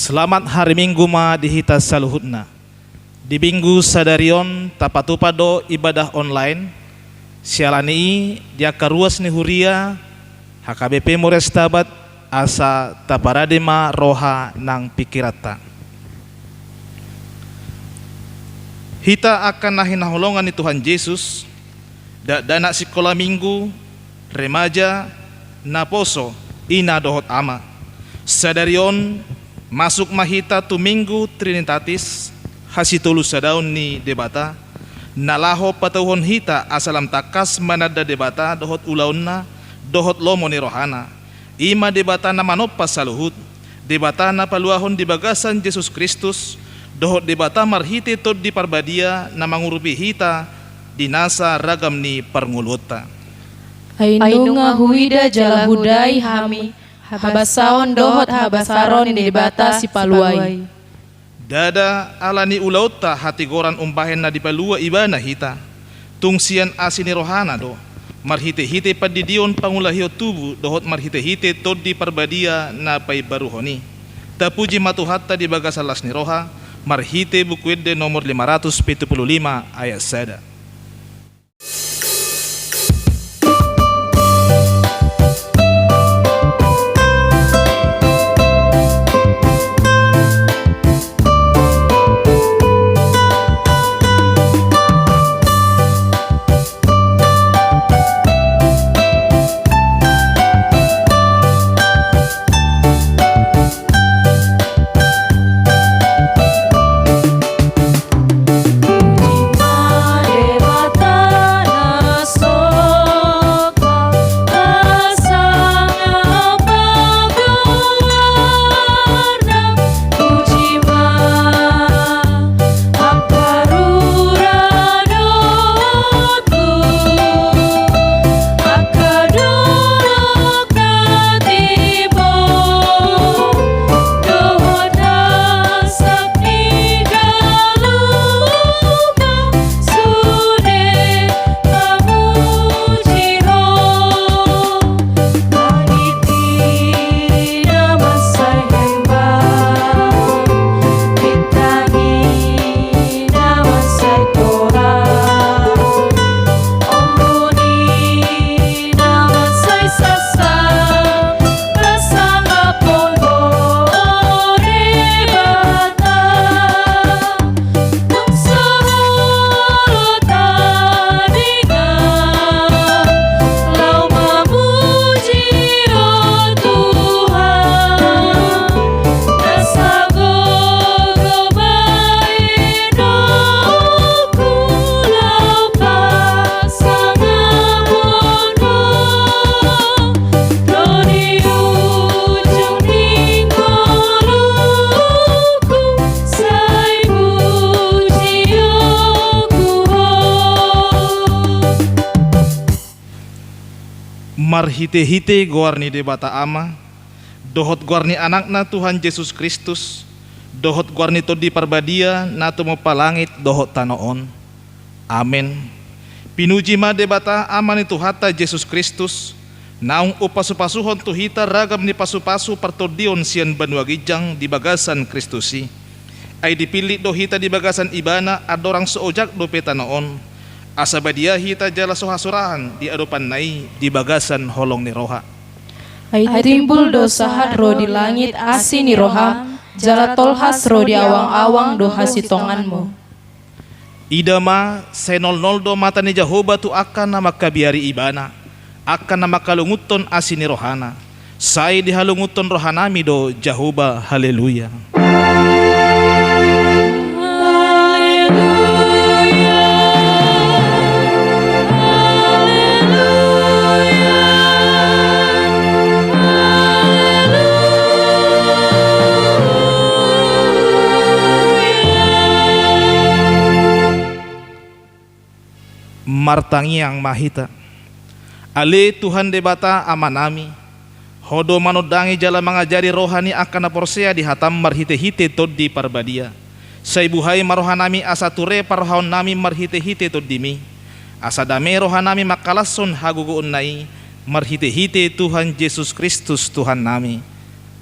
Selamat hari Minggu ma dihita saluhutna. Di Minggu sadarion tapatupado ibadah online. Sialani dia karuas ni huria HKBP Morestabat asa taparadema roha nang pikirata. Hita akan nahinahulongan ni Tuhan Yesus dana sekolah minggu remaja naposo ina dohot ama. Sadarion masuk mahita tu minggu Trinitatis hasitulus sadaun ni debata nalaho patauhon hita asalam takas manada debata dohot ulaunna dohot lomo ni rohana ima debata na manopas saluhut debata na paluahon di bagasan Yesus Kristus dohot debata marhite tod di parbadia na mangurupi hita dinasa ragam ni parnguluta Ainu nga huida jala hudai hami habasaon dohot habasaron ni debata si paluai. Dada alani ulauta hati goran umbahen na dipalua ibana hita. Tungsian asini rohana do. Marhite-hite padidion pangulahio tubu dohot marhite-hite tod di parbadia na pay baruhoni. Tapuji matuhatta di bagasalas ni roha. Marhite bukwede nomor 575 ayat sada. Marhite-hite goarni debata ama dohot goarni anakna Tuhan Yesus Kristus dohot goarni todi parbadia na tumo palangit dohot tanoon amen. Pinuji ma debata ama ni Tuhata Yesus Kristus naung upasupasuhon tuhita ragam ni pasupasu partodion sian banwagijang di bagasan Kristusi ay dipilih dohita di bagasan ibana adorang soojak do petanoon asabadia hita jala sohasurahan di adopan nai di bagasan holong ni roha. Ay timbul do sahat ro di langit asin ni roha jala tolhas ro di awang-awang do hasitonganmu. Idama senol do mata ni Jehovah tu akan na makabiari ibana akan na makalunguton asin ni rohana say dihalunguton rohanami do Jehovah haleluya. Martangi yang mahita ale Tuhan debata amanami hodo manodangi jala mengajari rohani akan naporsea di hatam marhite-hite tod di parbadia say buhay marohanami asa ture parhaon nami marhite-hite tod dimi asa dame rohanami makalason haguguun nai marhite-hite Tuhan Yesus Kristus Tuhan nami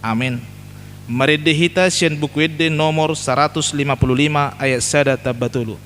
amin. Marede hita sian buku ede nomor 155 ayat sada tabatulu.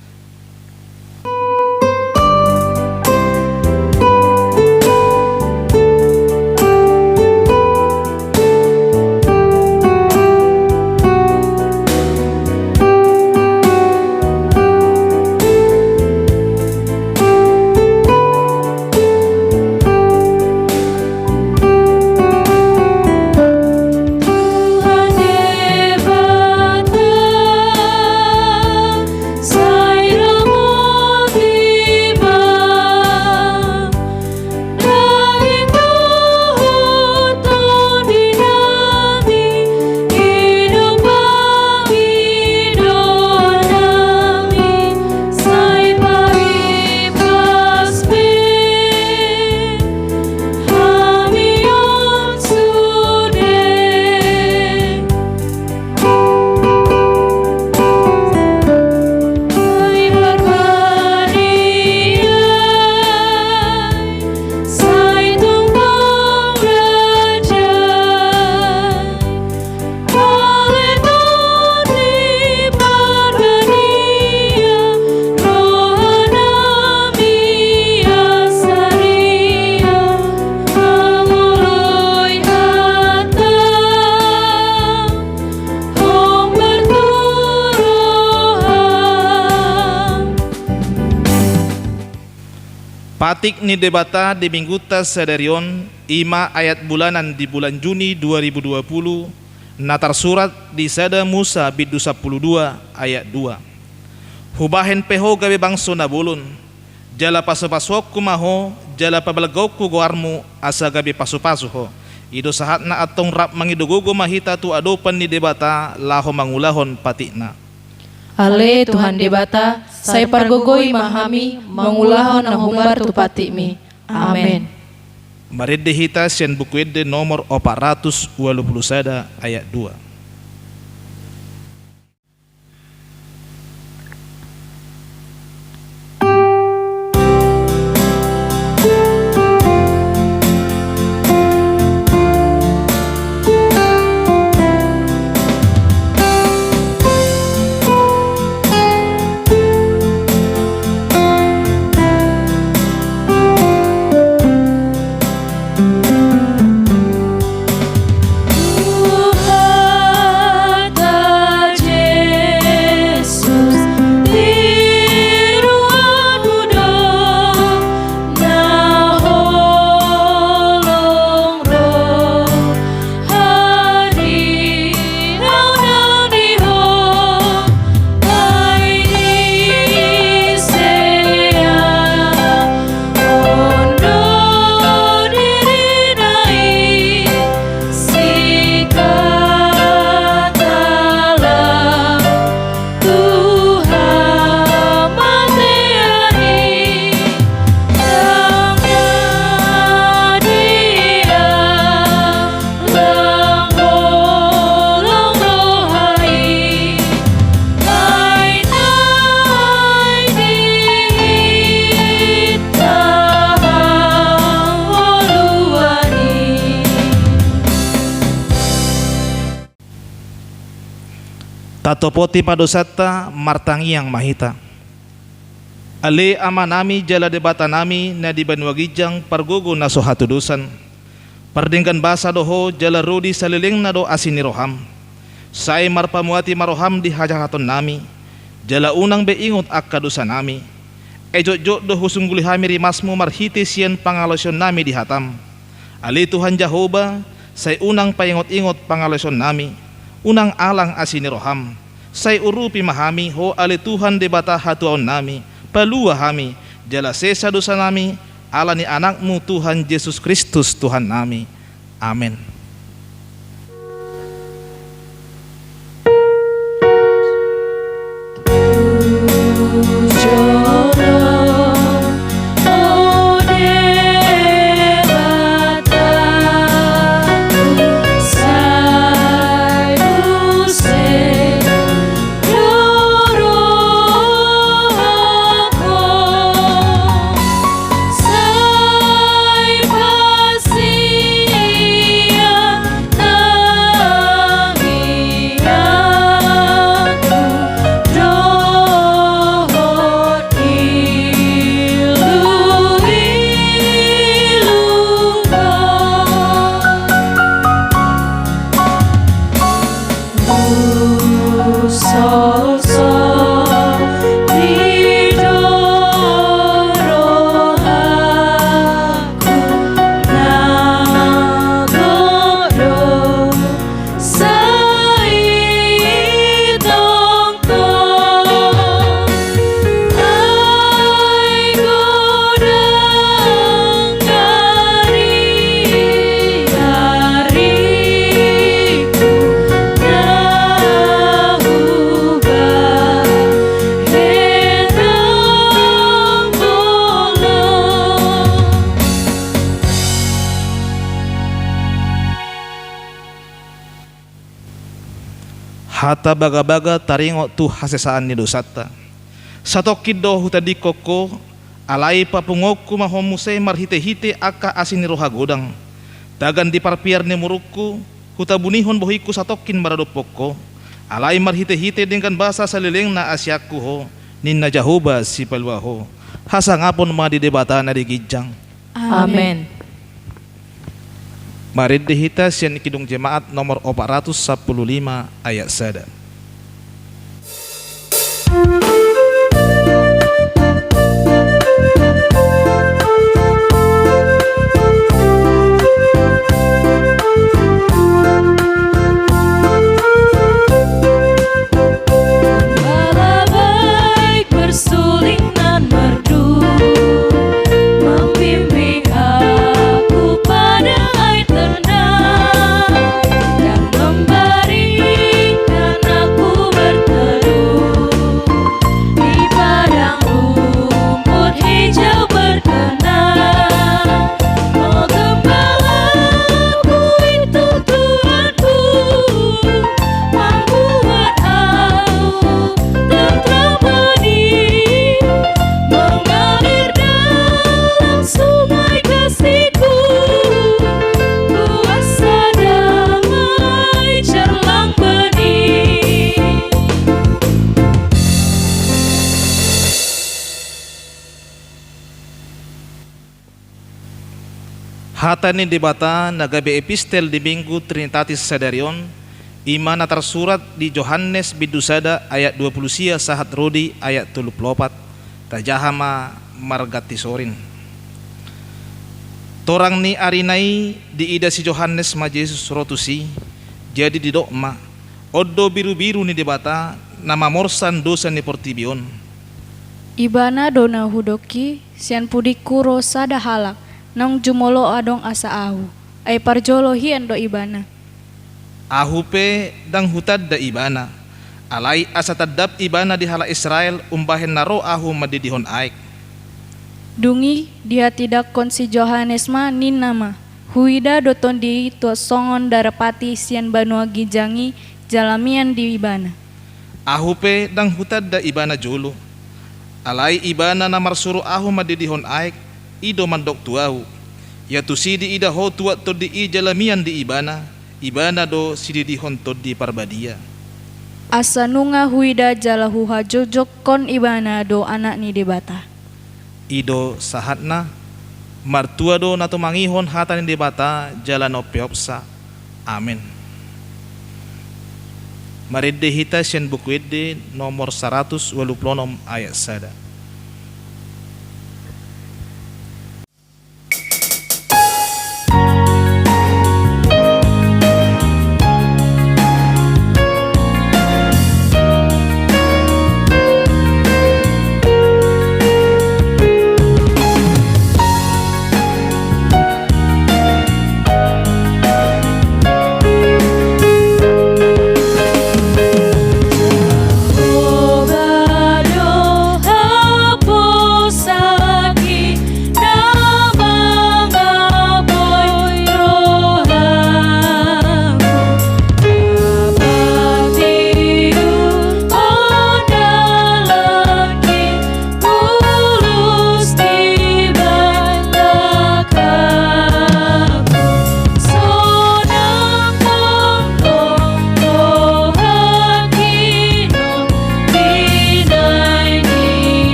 Patik ni debata di mingguta sadarion ima ayat bulanan di bulan Juni 2020 natar surat di sada Musa bidu 12 ayat 2. Hubahen peho gabe bangso nabulun jala paso-pasok kumaho jala pabalagaw ku goarmu asa gabe paso-paso ho ido sahatna atong rap mangidugugo mahita tu adopan ni debata laho mangulahon patikna. Ale Tuhan debata, saya pargogoi mahami, mangulahon na humbar tu patimi. Amen. Marede hita sian buku ede nomor 421 ayat 2. Tatopoti padosata martangi yang mahita. Ale amanami jala debata nami na di banwagijang pargugo na so hatudusan. Pardinggan basa doho jala rudi saliling na do asini roham. Say marpamuati maroham di hajahaton nami. Jala unang beingot akadusan nami. Ejo-jo do husungguli hami rimasmu marhiti siyan pangalosyon nami di hatam. Ali Tuhan Jehovah, say unang paingot-ingot pangalosyon nami. Unang alang asini roham. Say urupi mahami ho ali Tuhan debata hatuaon nami. Palua hami jala sesa dosa nami ala ni anakmu Tuhan Yesus Kristus Tuhan nami. Amin. sosok didoro aku nagodo saitong ko ai godang hari-hariku nahubah henang bolong. Hata baga-baga taringo tu hasesaan ni dosata. Satokid do hutadi koko alai papungoku mahomuse marhite-hite aka asin ni roha godang. Dagan di parpiar ni muruku hutabunihon bohiku satokin maradopoko. Alai marhite-hite dengan bahasa salileng na asyaku ho ninna jahoba si palwaho. Hasangapon mga didebata na digijang. Amen. Mari dihita sian kidung jemaat nomor 415 ayat 1. Bala baik bersuling nan merdu membimbing aku pada air tenang dan membaringkan aku berteduh di padang rumput hijau berkenan. Oh gembalaku itu Tuhanku, membuat aku tentram benih, mengalir dalam sungai kasih-Ku, kuasa damai cerlang benih. Hata ni debata nagabe epistel di Minggu Trinitatis Sadarion imana tersurat di Yohanes bidusada ayat 20 sia sahat rodi ayat 34 tajahama margati sorin. Torang ni arinai di ida si Yohanes ma Yesus rotusi jadi di dokma oddo biru-biru ni debata nama morsan dosa ni portibion. Ibana dona hudoki sian pudiku rosa dahalak nang jumolo adong asa ahu ay parjolo hian do ibana. Ahupe dang hutad da ibana alai asa tadap ibana di hala Israel umbahen naro ahu madidihon aik. Dungi dia tidak kon si Johannes ma nin nama huida doton di tua songon darapati sian banua gijangi jalamian di ibana. Ahupe dang hutad da ibana julu alai ibana na marsuru ahu madidihon aik ido mandok tuau ya tu sidi ida ho tuat to di jalamian di ibana do sidi dihon to di parbadia. Asa nunga huida jalahu hajojok kon ibana do anak ni debata. Ido sahatna martua do nato mangihon hatan di debata jalano peopsa. Amin. Maridde hita sian buku ide nomor 126 ayat 1. Oba doha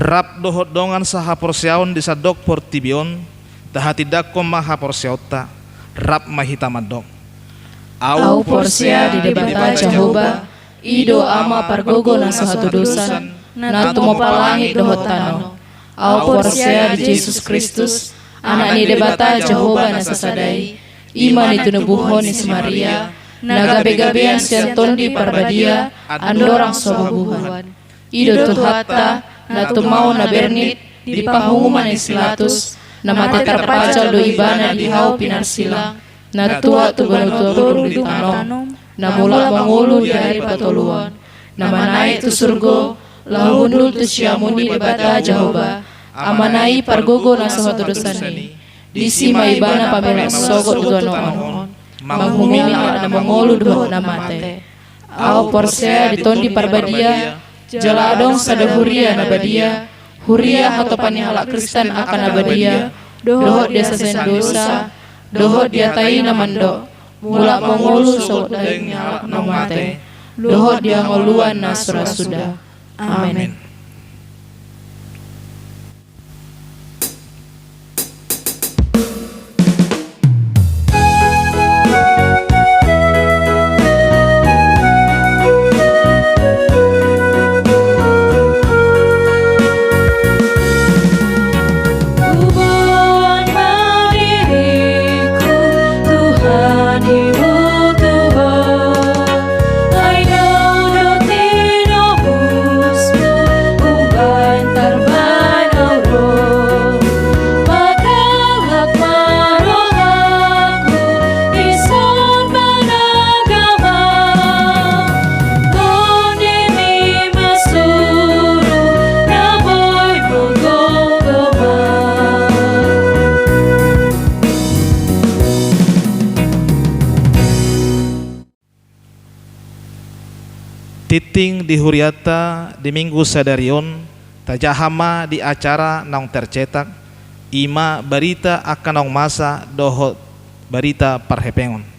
rap dohot dongan saha porsiaon di sadok portibion tahati dakko maha porsiota rap mahita madok Au porsia di debata Jehovah, ido ama pargogo na sahatu dosan, na tumopalangi dohot tano. Au porsia di Yesus Kristus, anak ni debata Jehovah na sasadai, ima ni tunubuhon ni Maria, na gabe-gabean sian tondi parbadia, andorang sobabuhan. Ido tuhata, na tumau na bernit, di pahunguman ni Silatus, na mati terpacal do ibana di hau pinarsilang, na tua tu banu di tanom, na mulak mangulu di hari patoluan, na manai tu surgo, lahundul tu syamuni di bata Jehovah, amanai pargogo na sahatu dosani, disi maibana pamela sogot tu noon, manghumimi na mangulu doh na mate, au porsia di tondi parbadia, jaladong sada huria na badia, huria hatopani halak Kristen akan abadia, dohot desa sendosa, dohot dia tai na mando, mulak mengulu sok daing nyalak na mate, dohot dia ngoluan na surasuda. Amin. Titing di huriata di minggu sadarion tajahama di acara nong tercetak ima berita akan nong masa dohot berita parhepengon.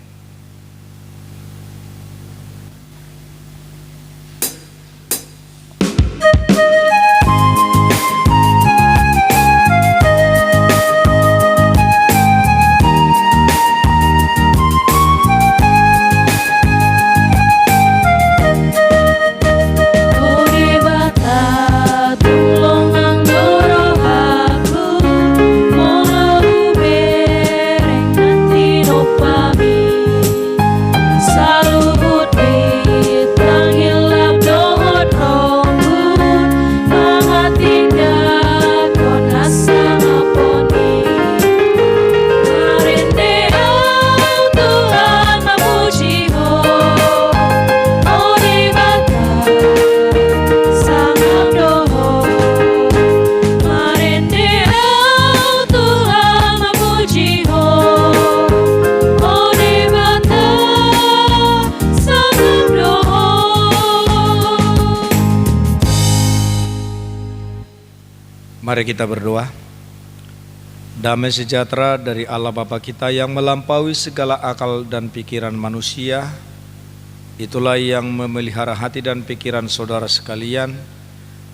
Mari kita berdoa. Damai sejahtera dari Allah Bapa kita yang melampaui segala akal dan pikiran manusia, itulah yang memelihara hati dan pikiran saudara sekalian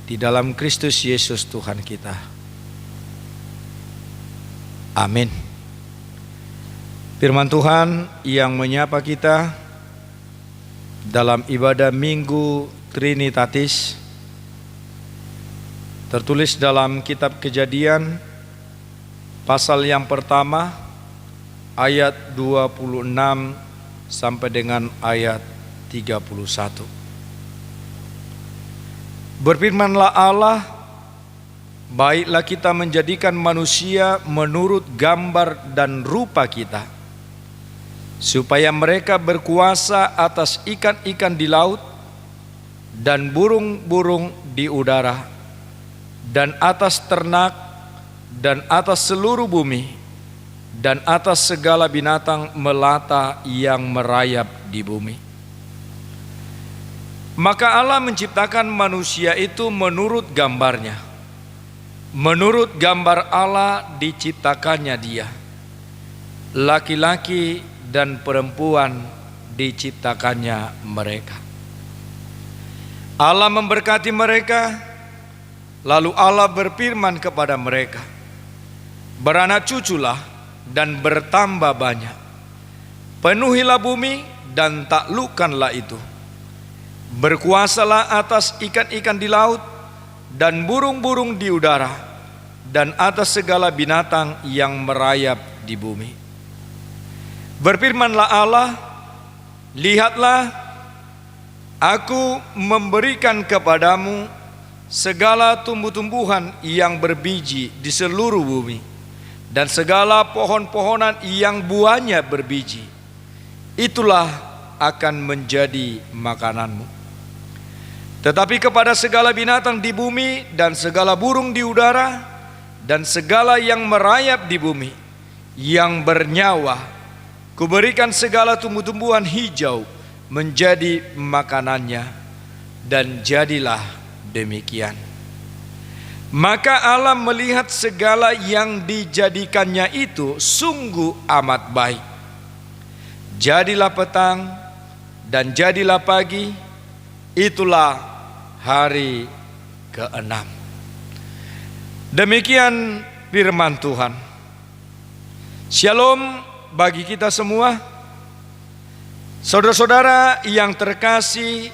di dalam Kristus Yesus Tuhan kita. Amin. Firman Tuhan yang menyapa kita dalam ibadah Minggu Trinitatis tertulis dalam kitab Kejadian pasal yang pertama ayat 26 sampai dengan ayat 31. Berfirmanlah Allah, baiklah kita menjadikan manusia menurut gambar dan rupa kita, supaya mereka berkuasa atas ikan-ikan di laut dan burung-burung di udara, dan atas ternak, dan atas seluruh bumi, dan atas segala binatang melata yang merayap di bumi. Maka Allah menciptakan manusia itu menurut gambarnya. Menurut gambar Allah diciptakannya dia. Laki-laki dan perempuan diciptakannya mereka. Allah memberkati mereka, Lalu Allah berfirman kepada mereka, beranak cuculah dan bertambah banyak, penuhilah bumi dan taklukkanlah itu, berkuasalah atas ikan-ikan di laut dan burung-burung di udara, dan atas segala binatang yang merayap di bumi. Berfirmanlah Allah, lihatlah, aku memberikan kepadamu segala tumbuh-tumbuhan yang berbiji di seluruh bumi, dan segala pohon-pohonan yang buahnya berbiji. Itulah akan menjadi makananmu. Tetapi kepada segala binatang di bumi dan segala burung di udara dan segala yang merayap di bumi yang bernyawa, kuberikan segala tumbuh-tumbuhan hijau menjadi makanannya, dan jadilah demikian. Maka Allah melihat segala yang dijadikannya itu sungguh amat baik. Jadilah petang dan jadilah pagi, itulah hari ke-6. Demikian firman Tuhan. Shalom bagi kita semua. Saudara-saudara yang terkasih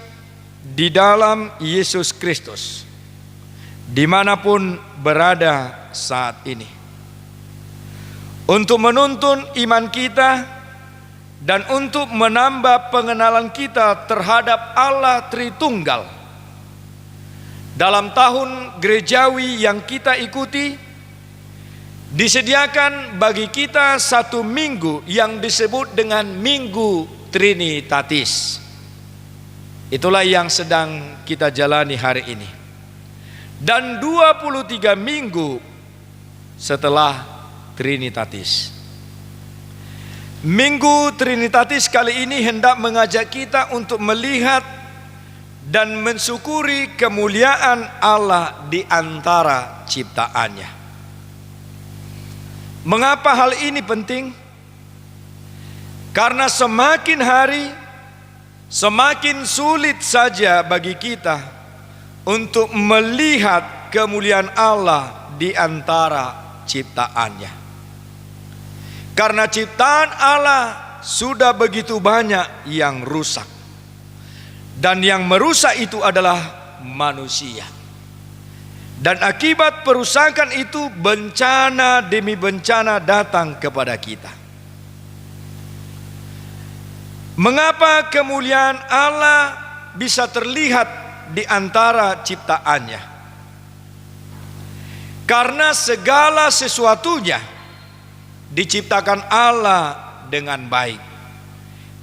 di dalam Yesus Kristus, dimanapun berada saat ini, untuk menuntun iman kita dan untuk menambah pengenalan kita terhadap Allah Tritunggal. Dalam tahun gerejawi yang kita ikuti, disediakan bagi kita satu minggu yang disebut dengan Minggu Trinitatis. Itulah yang sedang kita jalani hari ini. Dan 23 minggu setelah Trinitatis. Minggu Trinitatis kali ini hendak mengajak kita untuk melihat dan mensyukuri kemuliaan Allah di antara ciptaannya. Mengapa hal ini penting? Karena semakin hari semakin sulit saja bagi kita untuk melihat kemuliaan Allah di antara ciptaannya. Karena ciptaan Allah sudah begitu banyak yang rusak, dan yang merusak itu adalah manusia. Dan akibat perusakan itu, bencana demi bencana datang kepada kita. Mengapa kemuliaan Allah bisa terlihat di antara ciptaannya? Karena segala sesuatunya diciptakan Allah dengan baik.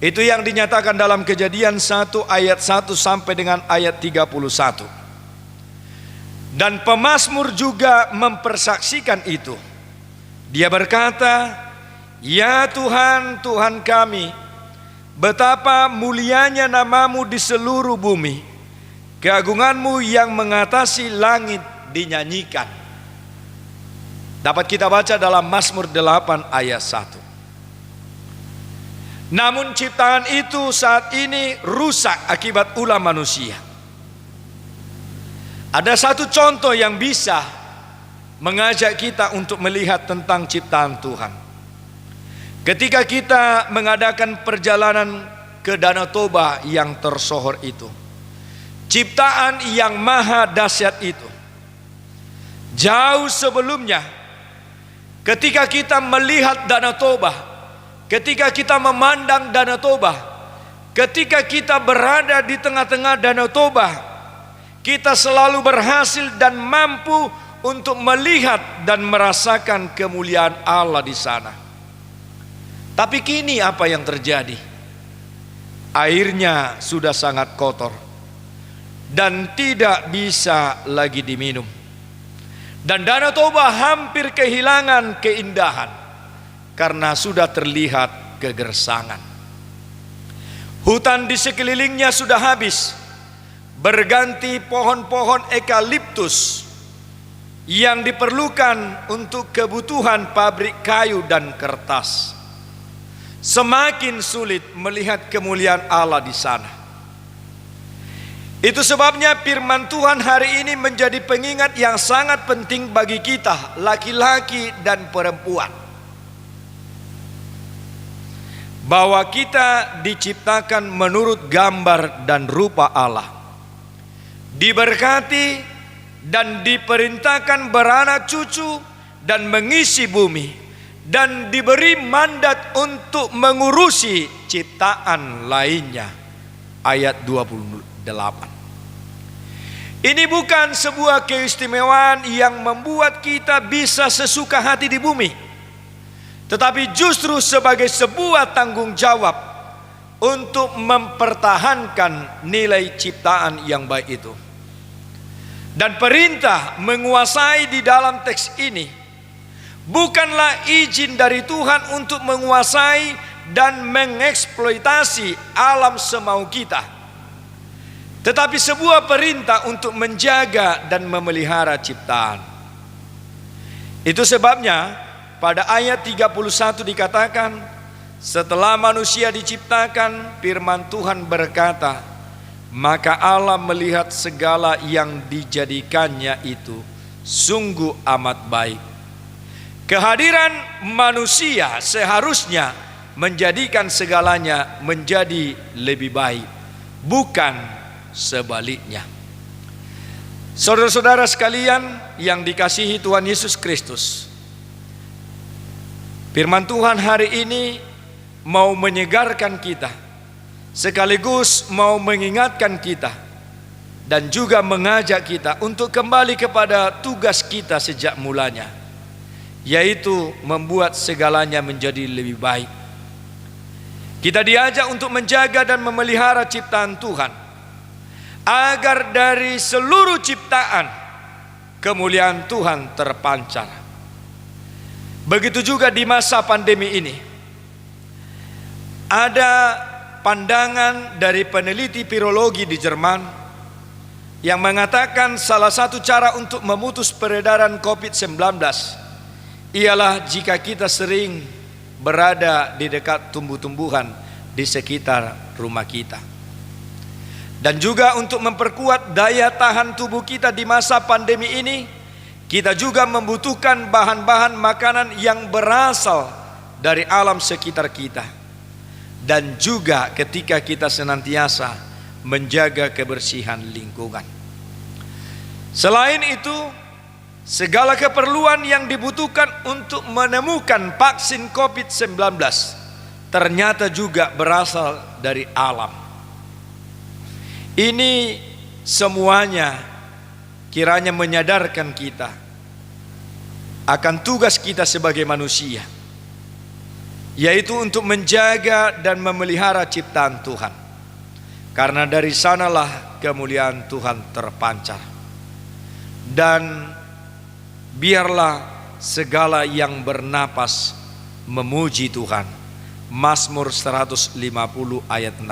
Itu yang dinyatakan dalam Kejadian 1 ayat 1 sampai dengan ayat 31. Dan pemazmur juga mempersaksikan itu. Dia berkata, ya Tuhan, Tuhan kami, betapa mulianya namamu di seluruh bumi. Keagunganmu yang mengatasi langit dinyanyikan. Dapat kita baca dalam Mazmur 8 ayat 1. Namun ciptaan itu saat ini rusak akibat ulah manusia. Ada satu contoh yang bisa mengajak kita untuk melihat tentang ciptaan Tuhan. Ketika kita mengadakan perjalanan ke Danau Toba yang tersohor itu, ciptaan yang maha dahsyat itu, jauh sebelumnya, ketika kita melihat Danau Toba, ketika kita memandang Danau Toba, ketika kita berada di tengah-tengah Danau Toba, kita selalu berhasil dan mampu untuk melihat dan merasakan kemuliaan Allah di sana. Tapi kini apa yang terjadi? Airnya sudah sangat kotor dan tidak bisa lagi diminum. Dan Danau Toba hampir kehilangan keindahan karena sudah terlihat kegersangan. Hutan di sekelilingnya sudah habis, berganti pohon-pohon eukaliptus yang diperlukan untuk kebutuhan pabrik kayu dan kertas. Semakin sulit melihat kemuliaan Allah di sana. Itu sebabnya firman Tuhan hari ini menjadi pengingat yang sangat penting bagi kita, laki-laki dan perempuan, bahwa kita diciptakan menurut gambar dan rupa Allah, diberkati dan diperintahkan beranak cucu dan mengisi bumi, dan diberi mandat untuk mengurusi ciptaan lainnya. Ayat 28. Ini bukan sebuah keistimewaan yang membuat kita bisa sesuka hati di bumi, tetapi justru sebagai sebuah tanggung jawab untuk mempertahankan nilai ciptaan yang baik itu. Dan perintah menguasai di dalam teks ini bukanlah izin dari Tuhan untuk menguasai dan mengeksploitasi alam semau kita, tetapi sebuah perintah untuk menjaga dan memelihara ciptaan. Itu sebabnya pada ayat 31 dikatakan, setelah manusia diciptakan, firman Tuhan berkata, maka Allah melihat segala yang dijadikannya itu sungguh amat baik. Kehadiran manusia seharusnya menjadikan segalanya menjadi lebih baik, bukan sebaliknya. Saudara-saudara sekalian yang dikasihi Tuhan Yesus Kristus, firman Tuhan hari ini mau menyegarkan kita, sekaligus mau mengingatkan kita, dan juga mengajak kita untuk kembali kepada tugas kita sejak mulanya, yaitu membuat segalanya menjadi lebih baik. Kita diajak untuk menjaga dan memelihara ciptaan Tuhan, agar dari seluruh ciptaan kemuliaan Tuhan terpancar. Begitu juga di masa pandemi ini. Ada pandangan dari peneliti virologi di Jerman yang mengatakan salah satu cara untuk memutus peredaran COVID-19 ialah jika kita sering berada di dekat tumbuh-tumbuhan di sekitar rumah kita. Dan juga untuk memperkuat daya tahan tubuh kita di masa pandemi ini, kita juga membutuhkan bahan-bahan makanan yang berasal dari alam sekitar kita. Dan juga ketika kita senantiasa menjaga kebersihan lingkungan. Selain itu, segala keperluan yang dibutuhkan untuk menemukan vaksin COVID-19 ternyata juga berasal dari alam. Ini semuanya kiranya menyadarkan kita akan tugas kita sebagai manusia, yaitu untuk menjaga dan memelihara ciptaan Tuhan, karena dari sanalah kemuliaan Tuhan terpancar. Dan biarlah segala yang bernapas memuji Tuhan. Mazmur 150 ayat 6.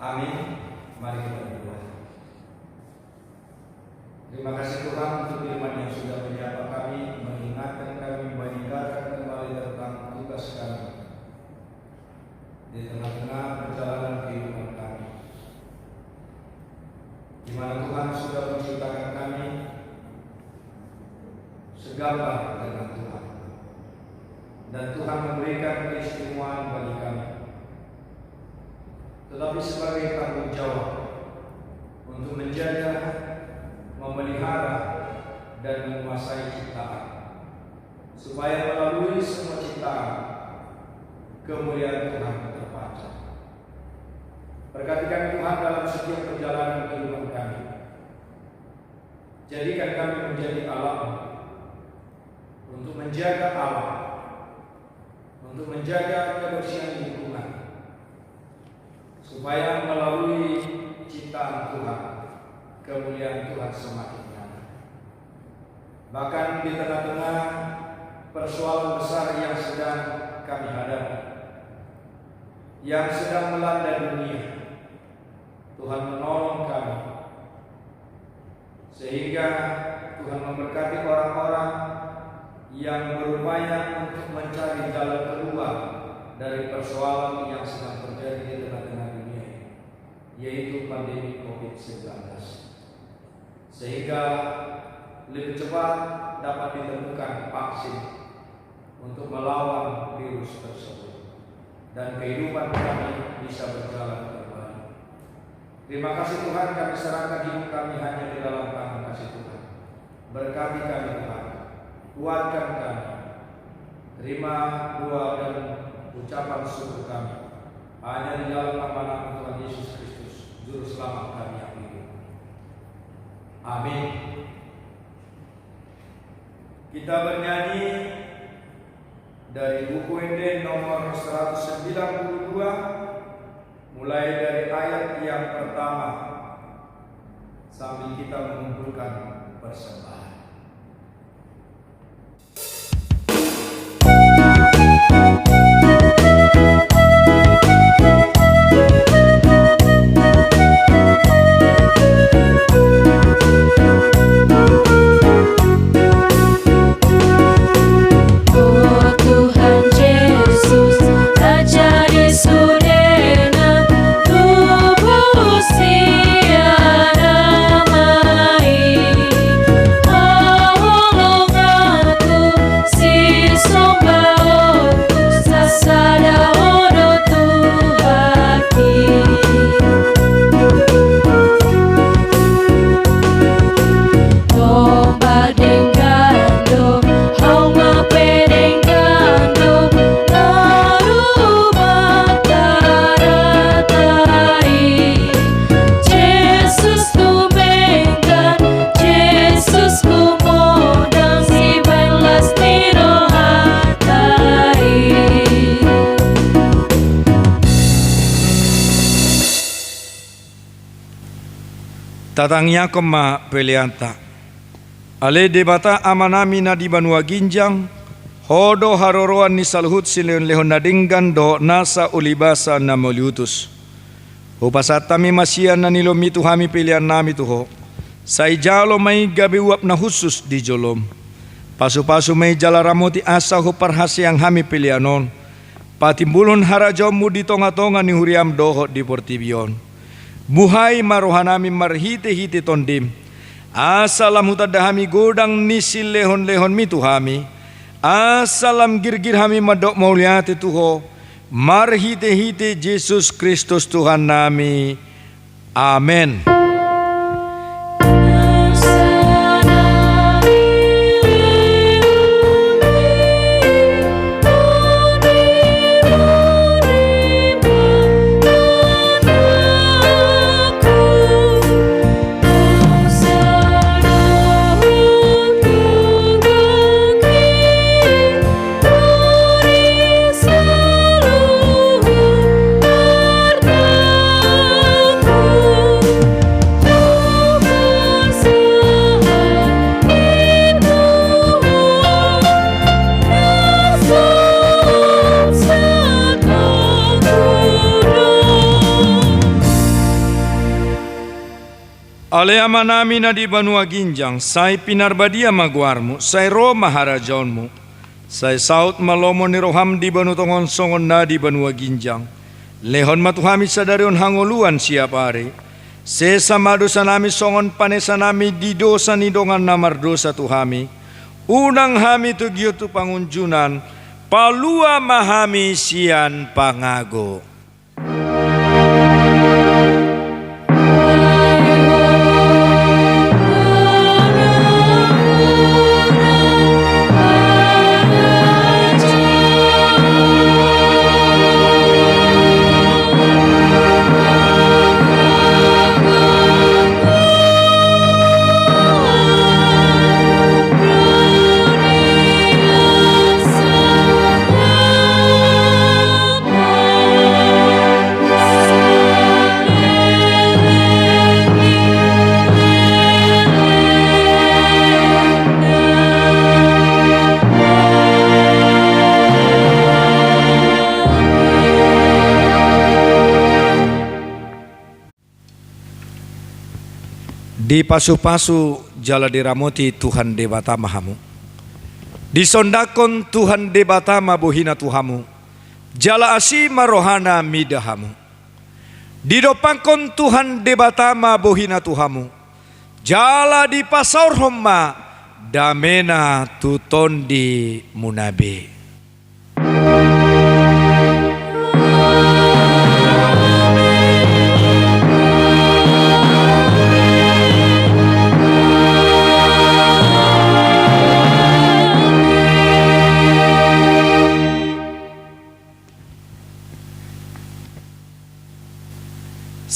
Amin. Mari kita berdoa. Terima kasih Tuhan untuk firman yang sudah menyapa kami, mengingatkan kami, mengingatkan kembali tentang tugas kami di tengah-tengah perjalanan kehidupan kami, di mana Tuhan sudah menciptakan kami segambar dengan Tuhan, dan Tuhan memberikan keistimewaan bagi kami. Tetapi sebagai tanggung jawab untuk menjaga, memelihara, dan menguasai ciptaan, supaya melalui semua ciptaan kemuliaan Tuhan terpancar. Berkati kami Tuhan dalam setiap perjalanan kehidupan kami. Jadikan kami menjadi alat untuk menjaga alam, untuk menjaga kebersihan lingkungan, supaya melalui ciptaan Tuhan kemuliaan Tuhan semakin nyata. Bahkan di tengah-tengah persoalan besar yang sedang kami hadapi, yang sedang melanda dunia, Tuhan menolong kami, sehingga Tuhan memberkati orang-orang yang berupaya untuk mencari jalan keluar dari persoalan yang sedang terjadi di tengah-tengah dunia. yaitu pandemi COVID-19, sehingga lebih cepat dapat ditemukan vaksin untuk melawan virus tersebut dan kehidupan kami bisa berjalan kembali. Terima kasih Tuhan, kami serahkan hidup kami hanya di dalam tangan kasih Tuhan. Berkati kami Tuhan, kuatkan kami. Terima doa dan ucapan syukur kami hanya di dalam nama Tuhan Yesus Kristus, Juru Selamat kami yang hidup. Amin. Kita bernyanyi dari buku Ende nomor 192, mulai dari ayat yang pertama sambil kita mengumpulkan persembahan. Tatangnya kema pelianta ale debata amanami na di Banua Ginjang hodo haroroan ni salhut sileon lehon nadinggan do nasa ulibasa na moliutus upasatami masian na nilomi tuhami pilihan nami tuho say jalo may gabi uap na husus di jolom pasu-pasu may jalaramoti asa ho parhasi ang hami pilihanon patimbulon harajom mu di tonga-tonga ni huriam doho di Portibion. Buhay marohanami marhite-hite tondim. Asalam hutadahami godang nisil lehon-lehon mituhami. Asalam girgir hami madok mauliate tuho. Marhite-hite Yesus Kristus Tuhan nami. Amen. Ale amanami na di Banua Ginjang, say pinarbadia maguarmu, say ro maharajaonmu, say saut malomo ni roham di Banutongon songon na di Banua Ginjang, lehon matuhami sadarion hangoluan siap hari, sesa madosa nami songon panesa nami di dosa ni dongan namar dosa tuhami, unang hami tu giyotu pangunjunan, palua mahami sian pangago. Di pasu-pasu jala diramoti Tuhan debata mahamu. Disondakon Tuhan debata mabuhina Tuhamu. Jala asi marohana midahamu. Di dopangkon Tuhan debatama bohina Tuhamu. Jala di pasar Roma damena tuton di munabe.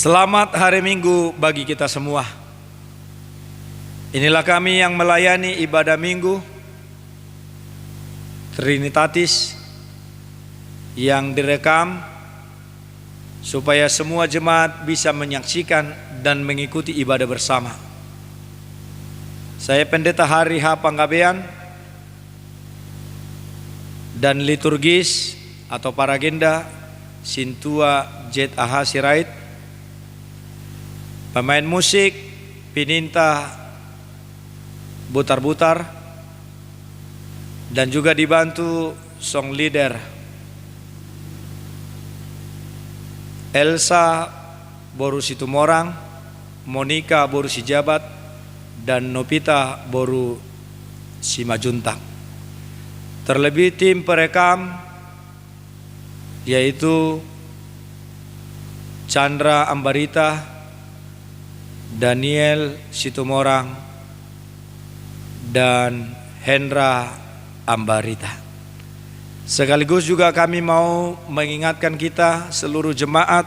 Selamat hari Minggu bagi kita semua. Inilah kami yang melayani ibadah Minggu Trinitatis yang direkam supaya semua jemaat bisa menyaksikan dan mengikuti ibadah bersama. Saya Pendeta Hari H. Panggabean dan liturgis atau paragenda Sintua Jet Aha Sirait, pemain musik Pininta Butar-Butar, dan juga dibantu song leader Elsa Boru Situmorang, Monica Boru Sijabat, dan Nopita Boru Simajuntang. Terlebih tim perekam yaitu Chandra Ambarita, Daniel Situmorang, dan Hendra Ambarita. Sekaligus juga kami mau mengingatkan kita seluruh jemaat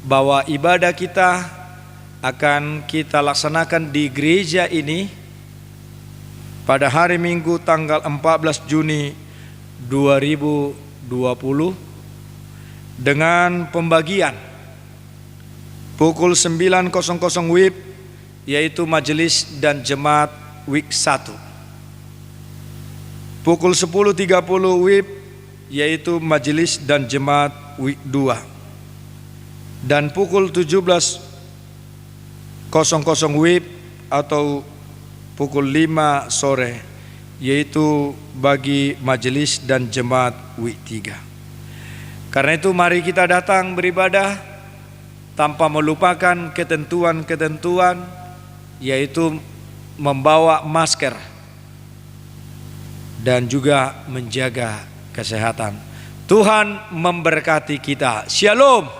bahwa ibadah kita akan kita laksanakan di gereja ini pada hari Minggu tanggal 14 Juni 2020 dengan pembagian pukul 9.00 WIB, yaitu majelis dan jemaat week 1. Pukul 10.30 WIB, yaitu majelis dan jemaat week 2. Dan pukul 17.00 WIB atau pukul 5 sore, yaitu bagi majelis dan jemaat week 3. Karena itu mari kita datang beribadah tanpa melupakan ketentuan-ketentuan, yaitu membawa masker dan juga menjaga kesehatan. Tuhan memberkati kita. Shalom.